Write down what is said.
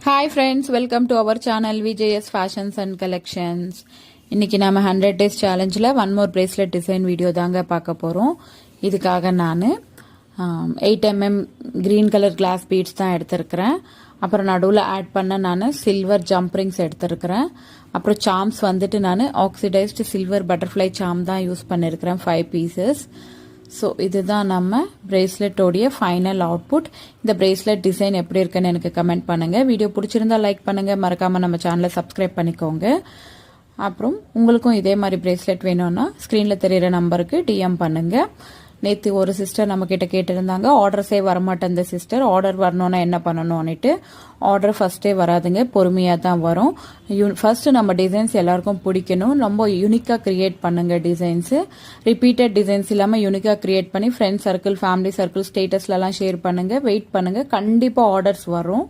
Hi friends, welcome to our channel VJS Fashions and Collections. இன்னைக்கு நாம 100 days challengeல one more bracelet design video தாங்க பார்க்க போறோம். இதுக்காக நான் 8 mm green color glass beads தான் எடுத்திருக்கிறேன். அப்புறம் நடுவுல ஆட் பண்ண நான் silver jump rings எடுத்திருக்கிறேன். அப்புறம் charms வந்துட்டு நான் oxidized silver butterfly charm தான் யூஸ் பண்ணிருக்கிறேன் 5 pieces. ஸோ இதுதான் நம்ம பிரேஸ்லெட்டோடைய ஃபைனல் அவுட்புட். இந்த பிரேஸ்லெட் டிசைன் எப்படி இருக்குன்னு எனக்கு கமெண்ட் பண்ணுங்கள். வீடியோ பிடிச்சிருந்தா லைக் பண்ணுங்கள், மறக்காமல் நம்ம சேனலை சப்ஸ்கிரைப் பண்ணிக்கோங்க. அப்புறம் உங்களுக்கும் இதே மாதிரி பிரேஸ்லெட் வேணும்னா ஸ்க்ரீனில் தெரிகிற நம்பருக்கு டிஎம் பண்ணுங்கள். நேற்று ஒரு சிஸ்டர் நம்மக்கிட்ட கேட்டிருந்தாங்க, ஆர்டர்ஸே வரமாட்டேன் இந்த சிஸ்டர், ஆர்டர் வரணும்னா என்ன பண்ணணும்னுட்டு. ஆர்டர் ஃபஸ்ட்டே வராதுங்க, பொறுமையாக தான் வரும். ஃபஸ்ட்டு நம்ம டிசைன்ஸ் எல்லாருக்கும் பிடிக்கணும், ரொம்ப யூனிக்காக க்ரியேட் பண்ணுங்க டிசைன்ஸு. ரிப்பீட்டட் டிசைன்ஸ் இல்லாமல் யூனிக்காக க்ரியேட் பண்ணி ஃப்ரெண்ட்ஸ் சர்க்கிள், ஃபேமிலி சர்க்கிள், ஸ்டேட்டஸ்லலாம் ஷேர் பண்ணுங்கள். வெயிட் பண்ணுங்கள், கண்டிப்பாக ஆர்டர்ஸ் வரும்.